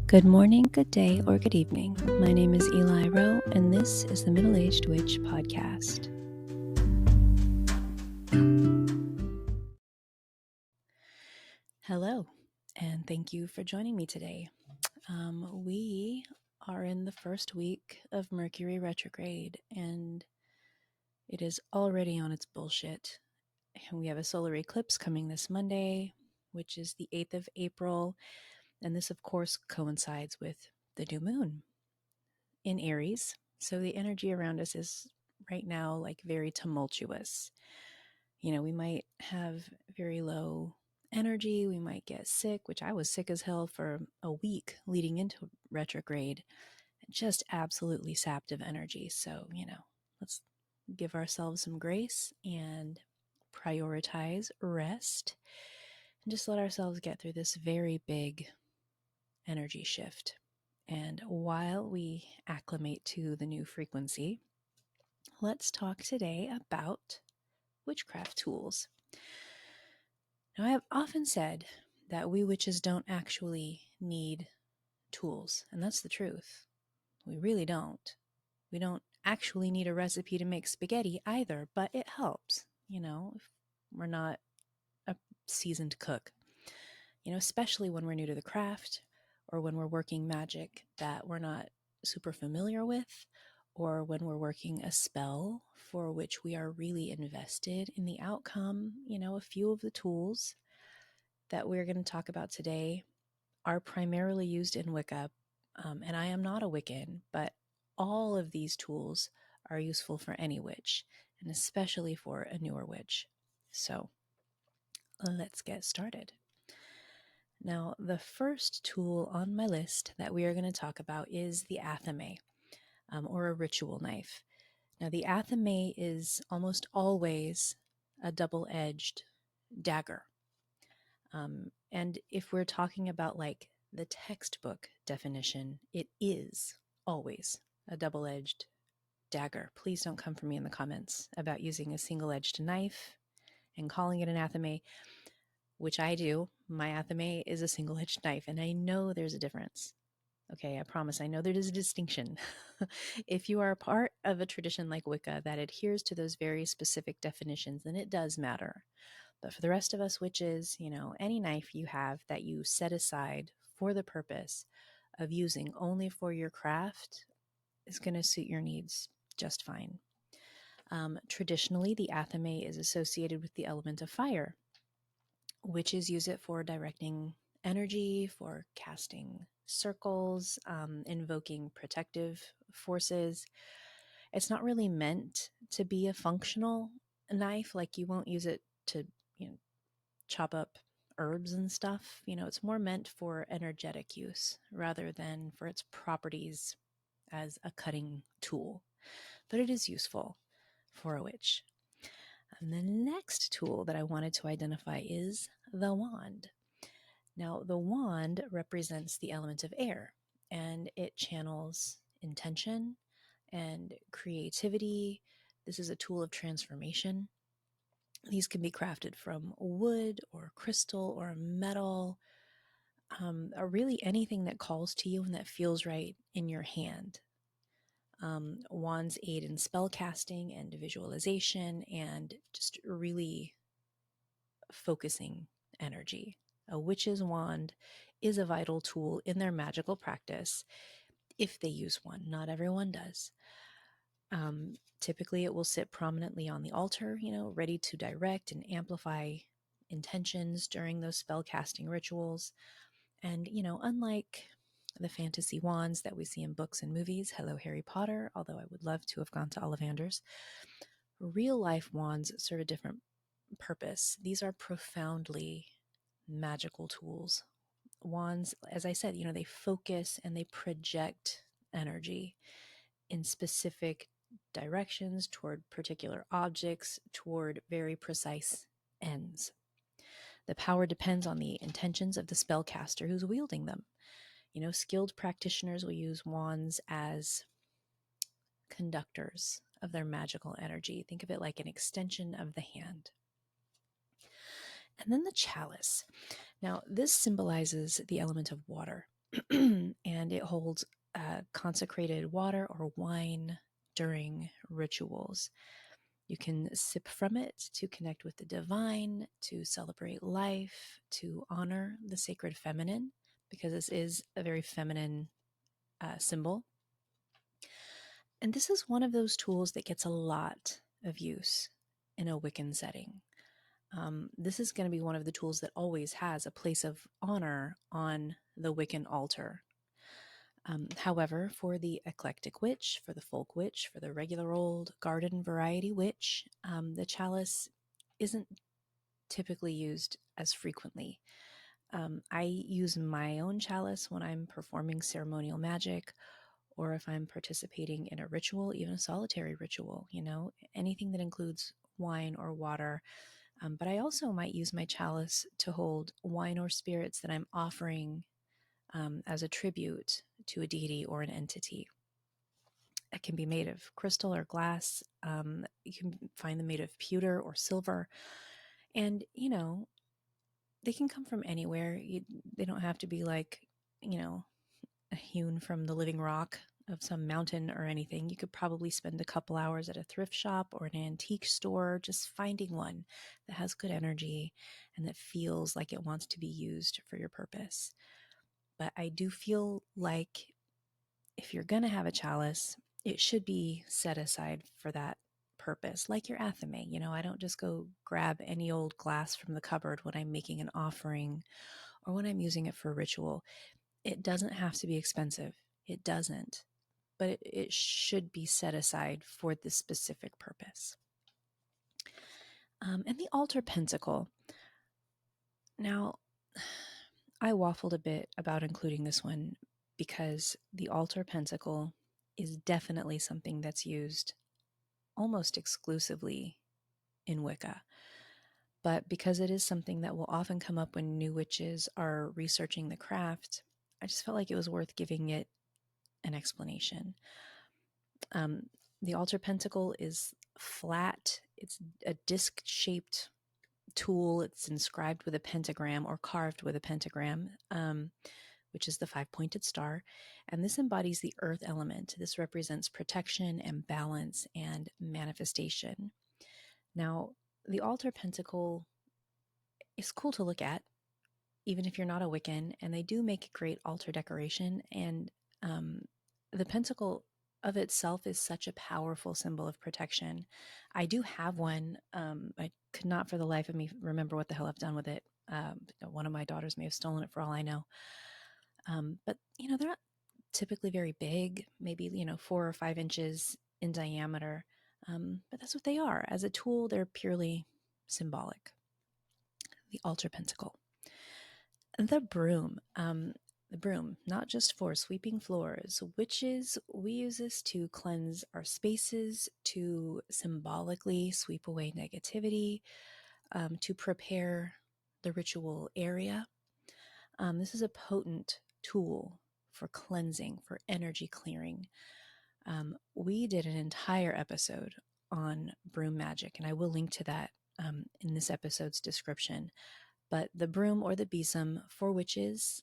Good morning, good day, or good evening. My name is Eli Rowe, and this is the Middle-Aged Witch Podcast. Hello, and thank you for joining me today. We are in the first week of Mercury retrograde, and it is already on its bullshit. And we have a solar eclipse coming this Monday, which is the 8th of April, and this, of course, coincides with the new moon in Aries. So the energy around us is right now like very tumultuous. You know, we might have very low energy. We might get sick, which I was sick as hell for a week leading into retrograde, just absolutely sapped of energy. So, let's give ourselves some grace and prioritize rest and just let ourselves get through this very big energy shift. And while we acclimate to the new frequency, let's talk today about witchcraft tools. Now, I have often said that we witches don't actually need tools, and that's the truth. We really don't. We don't actually need a recipe to make spaghetti either, but it helps, if we're not a seasoned cook, especially when we're new to the craft or when we're working magic that we're not super familiar with, or when we're working a spell for which we are really invested in the outcome. A few of the tools that we're going to talk about today are primarily used in Wicca, and I am not a Wiccan, but all of these tools are useful for any witch, and especially for a newer witch. So let's get started. Now, the first tool on my list that we are going to talk about is the athame, or a ritual knife. Now, the athame is almost always a double-edged dagger. And if we're talking about like the textbook definition, it is always a double-edged dagger. Please don't come for me in the comments about using a single-edged knife and calling it an athame, which I do. My athame is a single-edged knife, and I know there's a difference. Okay, I promise I know there is a distinction. If you are a part of a tradition like Wicca that adheres to those very specific definitions, then it does matter. But for the rest of us witches, any knife you have that you set aside for the purpose of using only for your craft is going to suit your needs just fine. Traditionally, the athame is associated with the element of fire. Witches use it for directing energy, for casting circles, invoking protective forces. It's not really meant to be a functional knife. Like, you won't use it to, chop up herbs and stuff. It's more meant for energetic use rather than for its properties as a cutting tool. But it is useful for a witch. And the next tool that I wanted to identify is the wand. Now, the wand represents the element of air, and it channels intention and creativity. This is a tool of transformation. These can be crafted from wood or crystal or metal, or really anything that calls to you and that feels right in your hand. Wands aid in spell casting and visualization and just really focusing energy. A witch's wand is a vital tool in their magical practice if they use one. Not everyone does. Typically, it will sit prominently on the altar, ready to direct and amplify intentions during those spell casting rituals. And, unlike the fantasy wands that we see in books and movies, hello Harry Potter, although I would love to have gone to Ollivander's, real life wands serve a different purpose. These are profoundly magical tools. Wands, as I said, they focus and they project energy in specific directions toward particular objects, toward very precise ends. The power depends on the intentions of the spellcaster who's wielding them. Skilled practitioners will use wands as conductors of their magical energy. Think of it like an extension of the hand. And then the chalice. Now, this symbolizes the element of water. and it holds consecrated water or wine during rituals. You can sip from it to connect with the divine, to celebrate life, to honor the sacred feminine, because this is a very feminine symbol. And this is one of those tools that gets a lot of use in a Wiccan setting. This is going to be one of the tools that always has a place of honor on the Wiccan altar. However, for the eclectic witch, for the folk witch, for the regular old garden variety witch, the chalice isn't typically used as frequently. I use my own chalice when I'm performing ceremonial magic, or if I'm participating in a ritual, even a solitary ritual, anything that includes wine or water. But I also might use my chalice to hold wine or spirits that I'm offering as a tribute to a deity or an entity. It can be made of crystal or glass. You can find them made of pewter or silver. And, they can come from anywhere. They don't have to be like, hewn from the living rock of some mountain or anything. You could probably spend a couple hours at a thrift shop or an antique store just finding one that has good energy and that feels like it wants to be used for your purpose. But I do feel like if you're going to have a chalice, it should be set aside for that purpose, like your athame. I don't just go grab any old glass from the cupboard when I'm making an offering or when I'm using it for a ritual. It doesn't have to be expensive. It doesn't. But it should be set aside for this specific purpose. And the altar pentacle. Now, I waffled a bit about including this one because the altar pentacle is definitely something that's used almost exclusively in Wicca. But because it is something that will often come up when new witches are researching the craft, I just felt like it was worth giving it an explanation. The altar pentacle is flat. It's a disc-shaped tool. It's inscribed with a pentagram or carved with a pentagram, which is the 5-pointed star. And this embodies the earth element. This represents protection and balance and manifestation. Now, the altar pentacle is cool to look at, even if you're not a Wiccan, and they do make a great altar decoration. And the pentacle of itself is such a powerful symbol of protection. I do have one. I could not for the life of me remember what the hell I've done with it. One of my daughters may have stolen it for all I know. But, they're not typically very big, maybe, 4 or 5 inches in diameter. But that's what they are. As a tool, they're purely symbolic. The altar pentacle. The broom. The broom, not just for sweeping floors. Witches, we use this to cleanse our spaces, to symbolically sweep away negativity, to prepare the ritual area. This is a potent tool for cleansing, for energy clearing. We did an entire episode on broom magic, and I will link to that in this episode's description. But the broom or the besom for witches,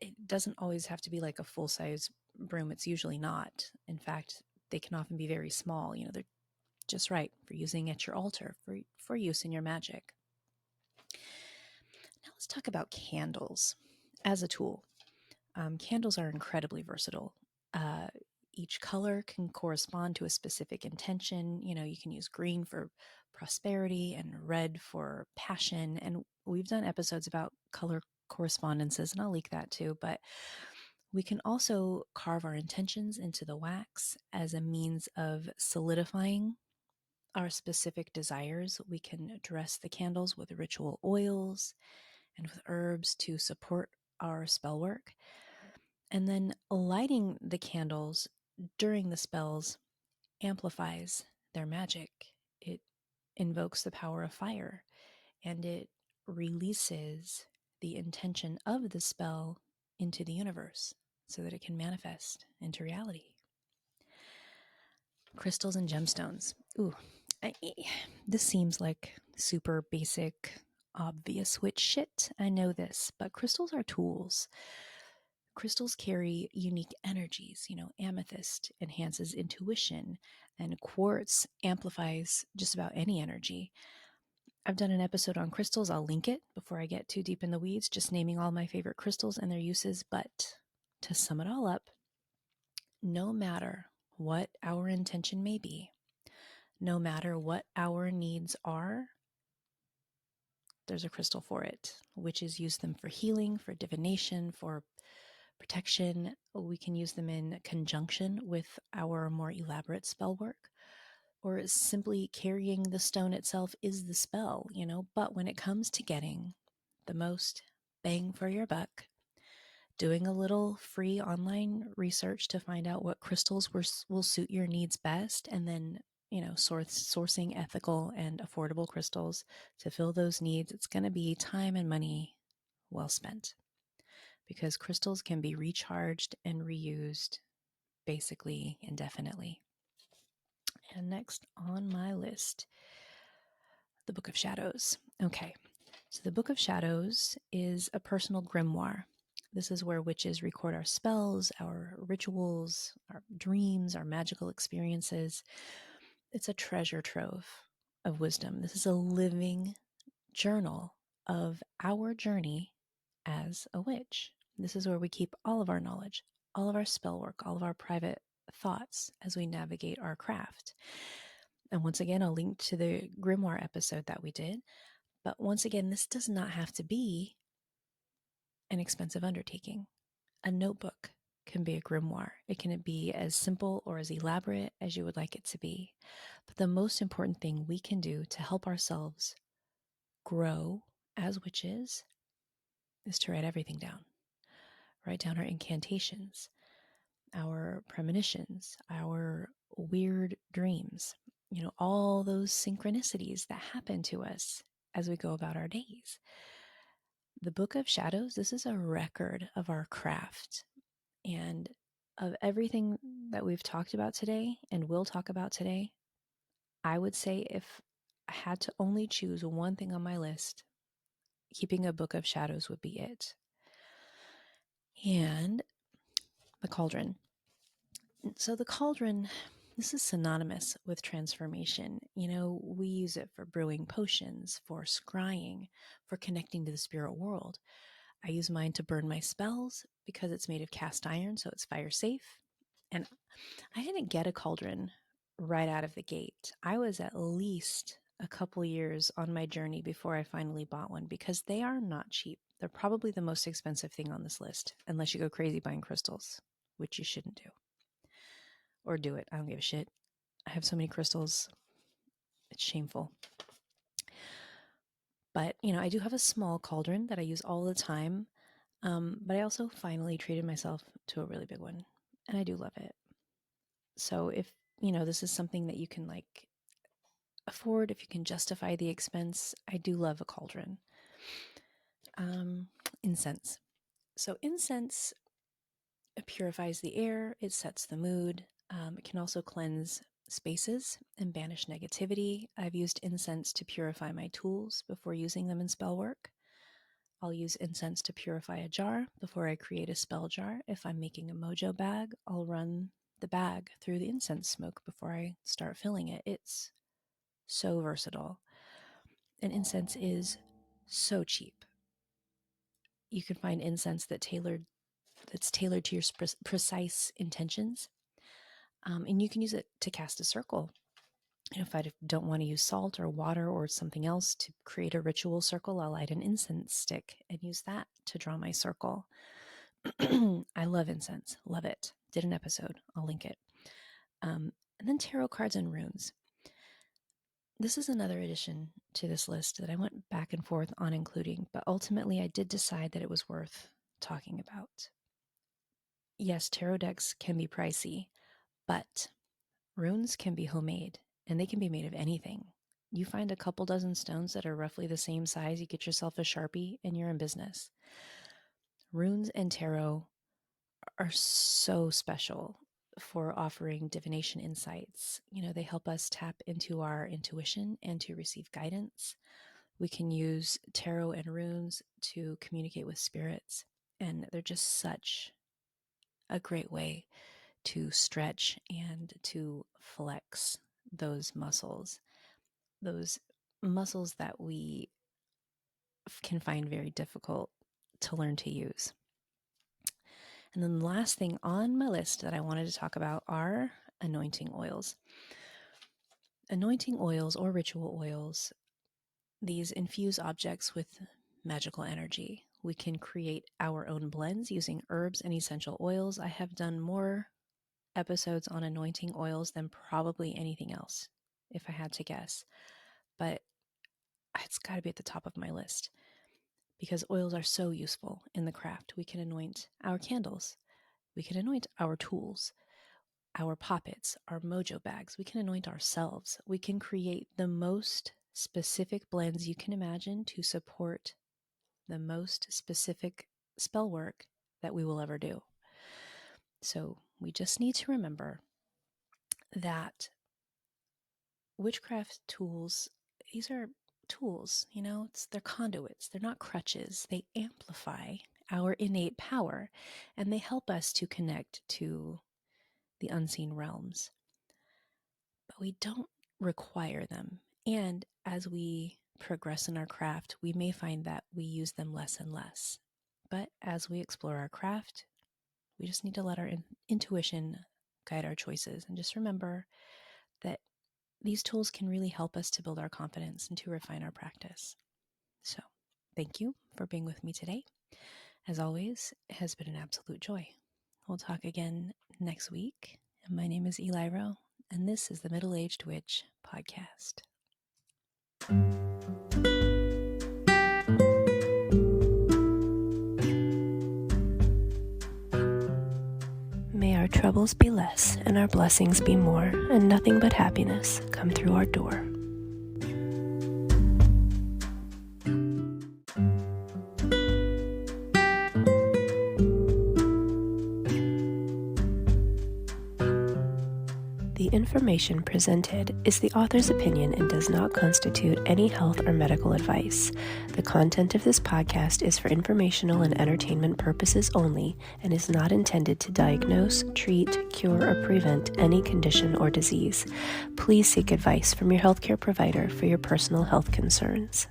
it doesn't always have to be like a full-size broom. It's usually not. In fact, they can often be very small. They're just right for using at your altar, for use in your magic. Now let's talk about candles as a tool. Candles are incredibly versatile. Each color can correspond to a specific intention. You can use green for prosperity and red for passion. And we've done episodes about color correspondences, and I'll link that too. But we can also carve our intentions into the wax as a means of solidifying our specific desires. We can dress the candles with ritual oils and with herbs to support our spell work. And then lighting the candles during the spells amplifies their magic. It invokes the power of fire, and it releases the intention of the spell into the universe so that it can manifest into reality. Crystals and gemstones. Ooh, this seems like super basic, obvious witch shit. I know this, but crystals are tools. Crystals carry unique energies. Amethyst enhances intuition, and quartz amplifies just about any energy. I've done an episode on crystals. I'll link it before I get too deep in the weeds, just naming all my favorite crystals and their uses. But to sum it all up, no matter what our intention may be, no matter what our needs are, there's a crystal for it. Witches use them for healing, for divination, for protection. We can use them in conjunction with our more elaborate spell work, or simply carrying the stone itself is the spell, But when it comes to getting the most bang for your buck, doing a little free online research to find out what crystals will suit your needs best, and then sourcing ethical and affordable crystals to fill those needs, it's going to be time and money well spent, because crystals can be recharged and reused basically indefinitely. And next on my list, the Book of Shadows. Okay, so the Book of Shadows is a personal grimoire. This is where witches record our spells, our rituals, our dreams, our magical experiences. It's a treasure trove of wisdom. This is a living journal of our journey as a witch. This is where we keep all of our knowledge, all of our spell work, all of our private thoughts as we navigate our craft. And once again, I'll link to the grimoire episode that we did. But once again, this does not have to be an expensive undertaking. A notebook can be a grimoire. It can be as simple or as elaborate as you would like it to be. But the most important thing we can do to help ourselves grow as witches is to write everything down. Write down our incantations, our premonitions, our weird dreams, all those synchronicities that happen to us as we go about our days. The Book of Shadows, this is a record of our craft and of everything that we've talked about today and will talk about today. I would say if I had to only choose one thing on my list, keeping a Book of Shadows would be it. And the cauldron. So the cauldron, this is synonymous with transformation. We use it for brewing potions, for scrying, for connecting to the spirit world. I use mine to burn my spells because it's made of cast iron, so it's fire safe. And I didn't get a cauldron right out of the gate. I was at least a couple years on my journey before I finally bought one, because they are not cheap. They're probably the most expensive thing on this list, unless you go crazy buying crystals, which you shouldn't do. Or do it. I don't give a shit. I have so many crystals. It's shameful. But, I do have a small cauldron that I use all the time. But I also finally treated myself to a really big one, and I do love it. So if, this is something that you can afford, if you can justify the expense, I do love a cauldron. Incense. So incense purifies the air. It sets the mood. It can also cleanse spaces and banish negativity. I've used incense to purify my tools before using them in spell work. I'll use incense to purify a jar before I create a spell jar. If I'm making a mojo bag, I'll run the bag through the incense smoke before I start filling it. It's so versatile. And incense is so cheap. You can find incense that's tailored to your precise intentions. And you can use it to cast a circle. If I don't want to use salt or water or something else to create a ritual circle, I'll light an incense stick and use that to draw my circle. I love incense. Love it. Did an episode. I'll link it. And then tarot cards and runes. This is another addition to this list that I went back and forth on including, but ultimately I did decide that it was worth talking about. Yes, tarot decks can be pricey, but runes can be homemade, and they can be made of anything. You find a couple dozen stones that are roughly the same size, you get yourself a Sharpie, and you're in business. Runes and tarot are so special for offering divination insights. They help us tap into our intuition and to receive guidance. We can use tarot and runes to communicate with spirits, and they're just such a great way to stretch and to flex those muscles that we can find very difficult to learn to use. And then the last thing on my list that I wanted to talk about are anointing oils. Anointing oils or ritual oils, these infuse objects with magical energy. We can create our own blends using herbs and essential oils. I have done more episodes on anointing oils than probably anything else, if I had to guess. But it's got to be at the top of my list because oils are so useful in the craft. We can anoint our candles. We can anoint our tools, our poppets, our mojo bags. We can anoint ourselves. We can create the most specific blends you can imagine to support the most specific spell work that we will ever do. So we just need to remember that witchcraft tools, these are tools, they're conduits. They're not crutches. They amplify our innate power and they help us to connect to the unseen realms. But we don't require them. And as we progress in our craft, we may find that we use them less and less. But as we explore our craft, we just need to let our intuition guide our choices and just remember that these tools can really help us to build our confidence and to refine our practice. So, thank you for being with me today. As always, it has been an absolute joy. We'll talk again next week. My name is Eliro, and this is the Middle-Aged Witch Podcast. May our troubles be less and our blessings be more, and nothing but happiness come through our door. The information presented is the author's opinion and does not constitute any health or medical advice. The content of this podcast is for informational and entertainment purposes only and is not intended to diagnose, treat, cure, or prevent any condition or disease. Please seek advice from your healthcare provider for your personal health concerns.